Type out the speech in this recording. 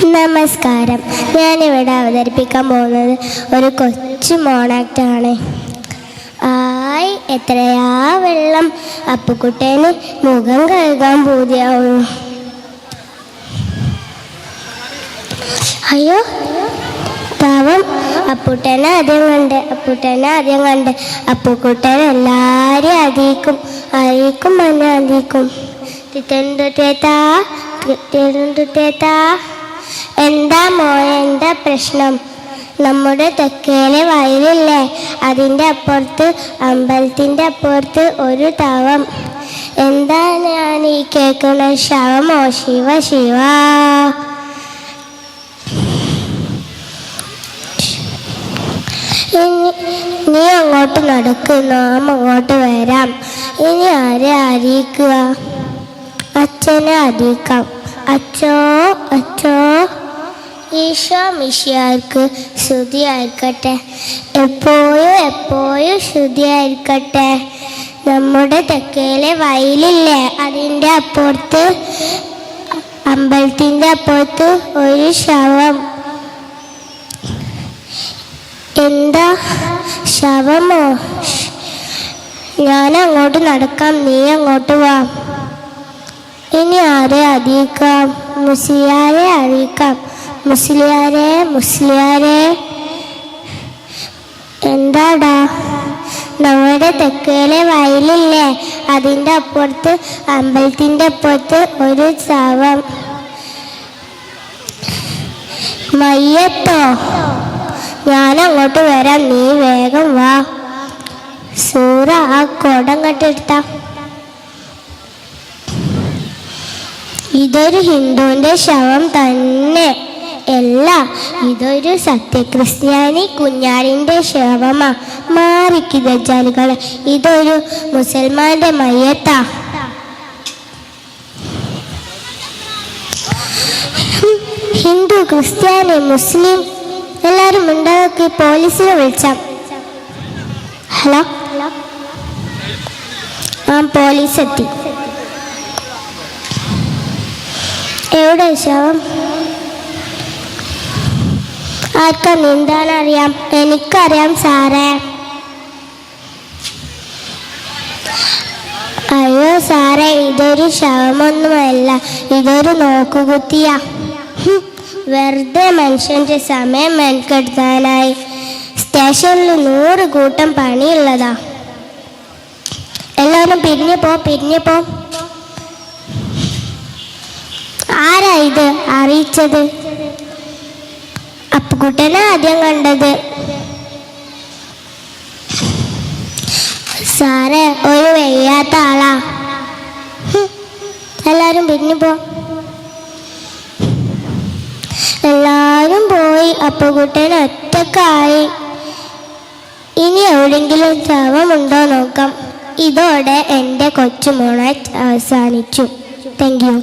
നമസ്കാരം. ഞാനിവിടെ അവതരിപ്പിക്കാൻ പോകുന്നത് ഒരു കൊച്ചു മോണാക്റ്റാണ്. ആയ് എത്രയാ വെള്ളം, അപ്പുക്കുട്ടന് മുഖം കഴുകാൻ പൂതിയാവുന്നു. അയ്യോ പാവം, അപ്പുട്ടനെ ആദ്യം കണ്ട് അപ്പുക്കുട്ടൻ എല്ലാവരെയും അറിയിക്കും മഞ്ഞ അറിയിക്കും. എന്താ മോനെ, എന്താ പ്രശ്നം? നമ്മുടെ തെക്കേലെ വയലില്ലേ, അതിൻ്റെ അപ്പുറത്ത്, അമ്പലത്തിൻ്റെ അപ്പുറത്ത് ഒരു തവം. എന്താ ഞാൻ ഈ കേൾക്കുന്ന ശവമോ? ശിവ ശിവ. നീ അങ്ങോട്ട് നടക്ക്, നാം അങ്ങോട്ട് വരാം. ഇനി ആരെ അറിയിക്കുക? അച്ഛനെ അറിയിക്കാം. അച്ഛോ അച്ഛോ. ഈശോ മിശിഹായ്ക്ക് സ്തുതിയായിരിക്കട്ടെ. എപ്പോഴും സ്തുതിയായിരിക്കട്ടെ. നമ്മുടെ തെക്കേലെ വയലില്ലേ, അതിൻ്റെ അപ്പുറത്ത്, അമ്പലത്തിൻ്റെ അപ്പുറത്ത് ഒരു ശവം. എന്താ ശവമോ? ഞാൻ അങ്ങോട്ട് നടക്കാം, നീ അങ്ങോട്ട് വാ. ഇനി ആരെ അറിയിക്കാം? മുസ്ലിയാരെ അറിയിക്കാം. മുസ്ലിയാരെ. എന്താടാ? നമ്മുടെ തെക്കേലെ വയലില്ലേ, അതിൻ്റെ അപ്പുറത്ത്, അമ്പലത്തിൻ്റെ അപ്പുറത്ത് ഒരു ശവം. മയ്യത്തോ? ഞാൻ അങ്ങോട്ട് വരാം, നീ വേഗം വാ. സൂറ, ആ കുടം കെട്ടെടുത്ത. ഇതൊരു ഹിന്ദുവിൻ്റെ ശവം തന്നെ അല്ല, ഇതൊരു സത്യക്രിസ്ത്യാനി കുഞ്ഞാടിൻ്റെ ശവമാ. മാറിക്ക് ദജ്ജാലുകളെ, ഇതൊരു മുസൽമാന്റെ മയ്യത്താ. ഹിന്ദു, ക്രിസ്ത്യാനി, മുസ്ലിം എല്ലാവരും ഉണ്ടാക്കി പോലീസിനെ വിളിച്ചാം. ഹലോ, പോലീസ് എത്തി. എവിടെ ശവം? ആർക്കാ നീന്താനറിയാം? എനിക്കറിയാം സാറേ. അയ്യോ സാറേ, ഇതൊരു ശവമൊന്നുമല്ല, ഇതൊരു നോക്കുകുത്തിയാ. വെറുതെ മനുഷ്യൻ്റെ സമയം മെനക്കെടുത്താനായി സ്റ്റേഷനിൽ 100 കൂട്ടം പണിയുള്ളതാ. എല്ലാവരും പിരിഞ്ഞു പോ. ആരാ ഇത് അറിയിച്ചത്? അപ്പുക്കുട്ടനെ ആദ്യം കണ്ടത്. സാറേ, ഒരു വയ്യാത്ത ആളാ. എല്ലാവരും പിരിഞ്ഞു പോ. എല്ലാവരും പോയി. അപ്പുക്കുട്ടൻ ഒറ്റക്കായി. ഇനി എവിടെയെങ്കിലും ശവമുണ്ടോ നോക്കാം. ഇതോടെ എൻ്റെ കൊച്ചു മോണാക്ട് അവസാനിച്ചു. Thank you.